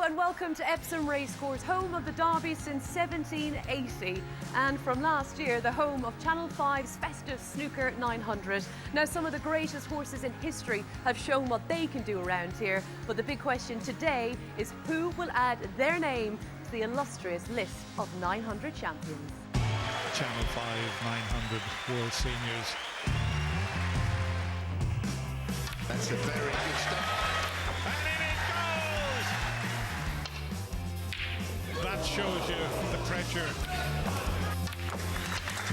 and welcome to Epsom Racecourse, home of the Derby since 1780, and from last year, the home of Channel 5's festive Snooker 900. Now, some of the greatest horses in history have shown what they can do around here, but the big question today is who will add their name to the illustrious list of 900 champions. Channel 5 900 World Seniors. That's a very good start. And in it goes! That shows you the pressure.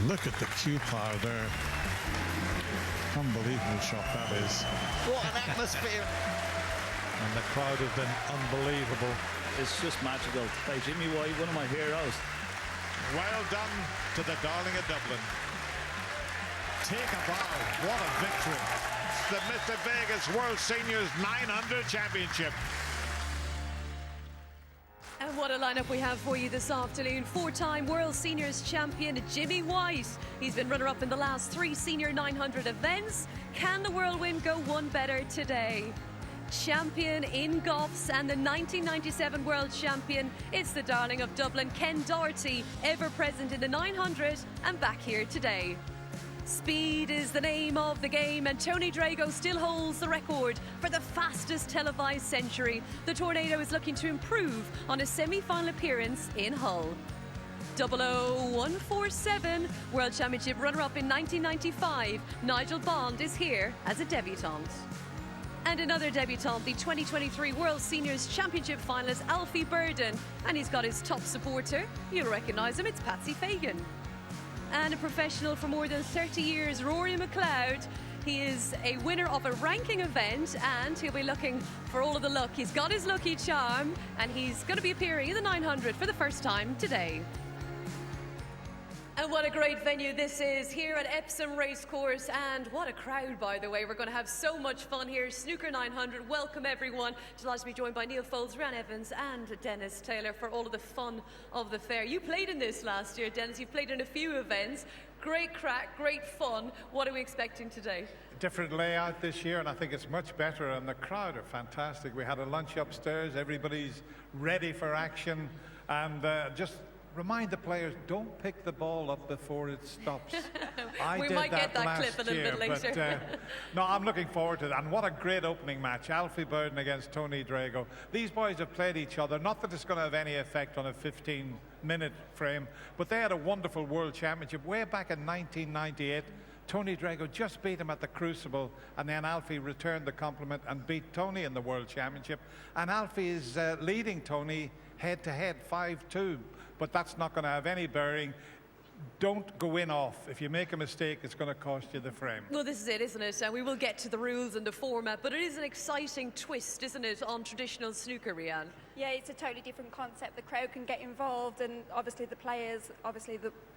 Look at the cue power there. Unbelievable shot that is. What an atmosphere. And the crowd have been unbelievable. It's just magical. Hey, Jimmy White, one of my heroes. Well done to the Darling of Dublin. Take a bow. What a victory. The Mr. Vegas World Seniors 900 Championship. And what a lineup we have for you this afternoon. Four-time World Seniors champion Jimmy White. He's been runner-up in the last 3 Senior 900 events. Can the whirlwind go one better today? Champion in Goffs and the 1997 World Champion. It's the Darling of Dublin, Ken Doherty, ever present in the 900 and back here today. Speed is the name of the game, and Tony Drago still holds the record for the fastest televised century. The Tornado is looking to improve on a semi-final appearance in Hull. 00147, World Championship runner-up in 1995, Nigel Bond is here as a debutant. And another debutant, the 2023 World Seniors Championship finalist Alfie Burden, and he's got his top supporter. You'll recognise him, it's Patsy Fagan. And a professional for more than 30 years, Rory McLeod. He is a winner of a ranking event, and he'll be looking for all of the luck. He's got his lucky charm, and he's going to be appearing in the 900 for the first time today. And what a great venue this is here at Epsom Racecourse, and what a crowd, by the way. We're going to have so much fun here. Snooker 900, welcome everyone. Delighted to be joined by Neil Foulds, Ryan Evans and Dennis Taylor for all of the fun of the fair. You played in this last year, Dennis. You played in a few events. Great crack, great fun. What are we expecting today? Different layout this year, and I think it's much better, and the crowd are fantastic. We had a lunch upstairs. Everybody's ready for action, and just remind the players, don't pick the ball up before it stops. We might get that clip a little bit later. But, no, I'm looking forward to that. And what a great opening match. Alfie Burden against Tony Drago. These boys have played each other. Not that it's going to have any effect on a 15-minute frame, but they had a wonderful World Championship way back in 1998. Tony Drago just beat him at the Crucible, and then Alfie returned the compliment and beat Tony in the World Championship. And Alfie is leading Tony head-to-head 5-2. But that's not going to have any bearing. Don't go in off. If you make a mistake, it's going to cost you the frame. Well, this is it, isn't it? And we will get to the rules and the format, but it is an exciting twist, isn't it, on traditional snooker, Rianne? Yeah, it's a totally different concept. The crowd can get involved, and obviously the players,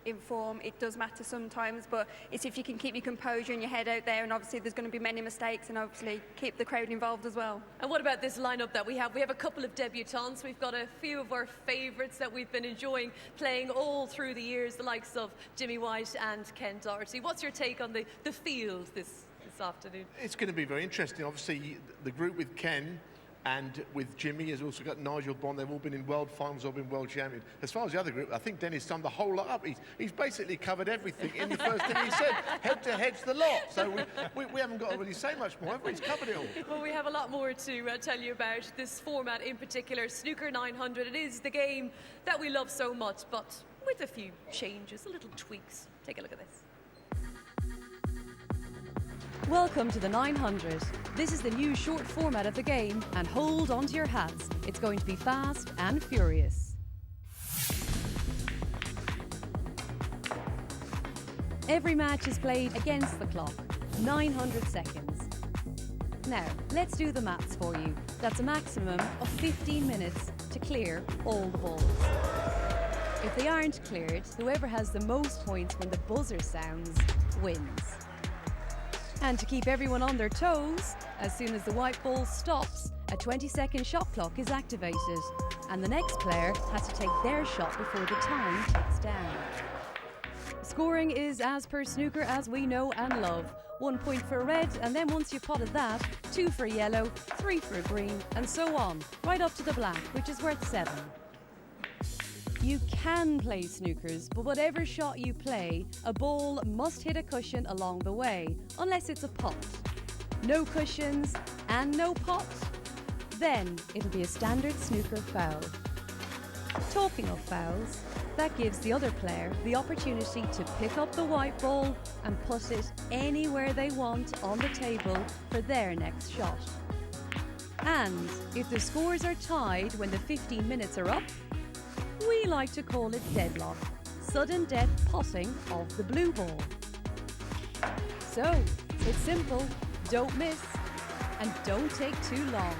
in form, it does matter sometimes, but it's if you can keep your composure and your head out there, and obviously there's going to be many mistakes, and obviously keep the crowd involved as well. And what about this lineup that we have? We have a couple of debutants. We've got a few of our favourites that we've been enjoying playing all through the years, the likes of Jimmy White and Ken Doherty. What's your take on the field this afternoon? It's going to be very interesting. Obviously, the group with Ken and with Jimmy has also got Nigel Bond. They've all been in world finals or been world champion. As far as the other group, I think Dennis summed the whole lot up. He's basically covered everything in the first thing he said. Head-to-head's the lot. So we haven't got to really say much more, have we? He's covered it all. Well, we have a lot more to tell you about this format in particular, Snooker 900. It is the game that we love so much, but with a few changes, a little tweaks. Take a look at this. Welcome to the 900. This is the new short format of the game, and hold on to your hats. It's going to be fast and furious. Every match is played against the clock, 900 seconds. Now, let's do the maths for you. That's a maximum of 15 minutes to clear all the balls. If they aren't cleared, whoever has the most points when the buzzer sounds wins. And to keep everyone on their toes, as soon as the white ball stops, a 20-second shot clock is activated, and the next player has to take their shot before the time ticks down. Scoring is as per snooker as we know and love. 1 point for red, and then once you've potted that, 2 for yellow, 3 for green, and so on, right up to the black, which is worth 7. You can play snookers, but whatever shot you play, a ball must hit a cushion along the way, unless it's a pot. No cushions and no pot? Then it'll be a standard snooker foul. Talking of fouls, that gives the other player the opportunity to pick up the white ball and put it anywhere they want on the table for their next shot. And if the scores are tied when the 15 minutes are up, we like to call it deadlock, sudden death potting of the blue ball. So, it's simple, don't miss, and don't take too long.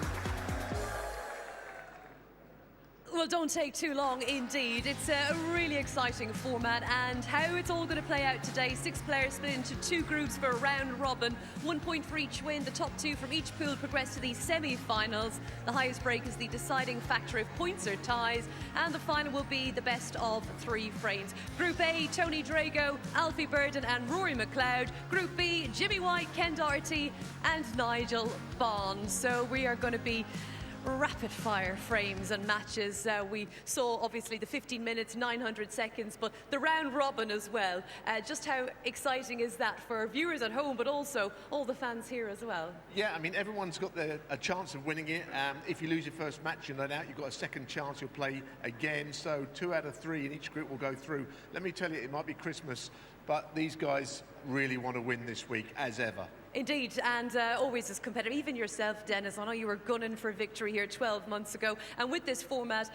Well, don't take too long indeed. It's a really exciting format, and how it's all going to play out today. 6 players split into 2 groups for a round robin. 1 point for each win. The top 2 from each pool progress to the semi-finals. The highest break is the deciding factor if points or ties, and the final will be the best of 3 frames. Group A, Tony Drago, Alfie Burden and Rory McLeod. Group B, Jimmy White, Ken Doherty and Nigel Bond. So we are going to be rapid fire frames and matches. We saw obviously the 15 minutes, 900 seconds, but the round robin as well. Just how exciting is that for viewers at home, but also all the fans here as well? Yeah, I mean, everyone's got a chance of winning it. If you lose your first match, you're no doubt you've got a second chance. You'll play again. So 2 out of 3 in each group will go through. Let me tell you, it might be Christmas, but these guys really want to win this week, as ever. Indeed, and always as competitive. Even yourself, Dennis, I know you were gunning for victory here 12 months ago. And with this format,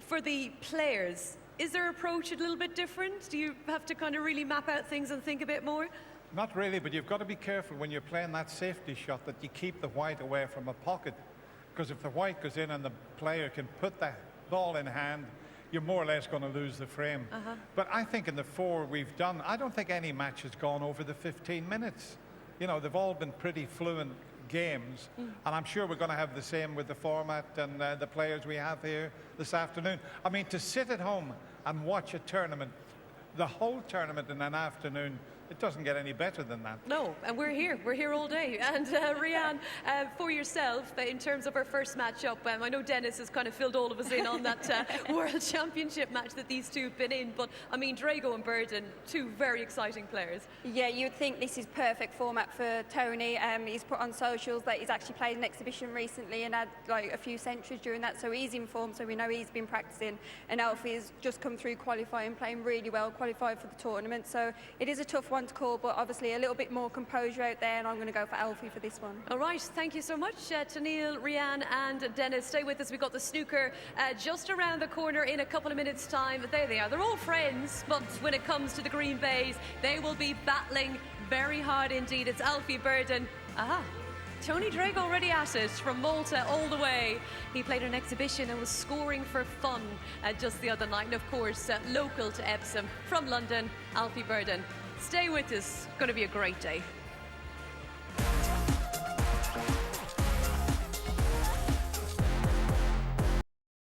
for the players, is their approach a little bit different? Do you have to kind of really map out things and think a bit more? Not really, but you've got to be careful when you're playing that safety shot that you keep the white away from a pocket. Because if the white goes in and the player can put that ball in hand, you're more or less going to lose the frame. But I think in the 4 we've done, I don't think any match has gone over the 15 minutes. You know, they've all been pretty fluent games, and I'm sure we're going to have the same with the format and the players we have here this afternoon. I mean, to sit at home and watch a tournament, the whole tournament in an afternoon, it doesn't get any better than that. No, and we're here all day. And Rianne, for yourself, in terms of our first match-up, I know Dennis has kind of filled all of us in on that World Championship match that these two have been in, but I mean, Drago and Burden, 2 very exciting players. Yeah, you'd think this is perfect format for Tony. He's put on socials that he's actually played an exhibition recently and had like a few centuries during that, so he's informed, so we know he's been practicing. And Alfie's just come through qualifying, playing really well, qualified for the tournament, so it is a tough one to call, but obviously a little bit more composure out there, and I'm going to go for Alfie for this one. All right, thank you so much, Tanil, Rianne and Dennis. Stay with us. We've got the snooker just around the corner in a couple of minutes' time. There they are. They're all friends, but when it comes to the green bays, they will be battling very hard indeed. It's Alfie Burden. Tony Drago already at it from Malta all the way. He played an exhibition and was scoring for fun just the other night. And of course, local to Epsom from London, Alfie Burden. Stay with us. Going to be a great day.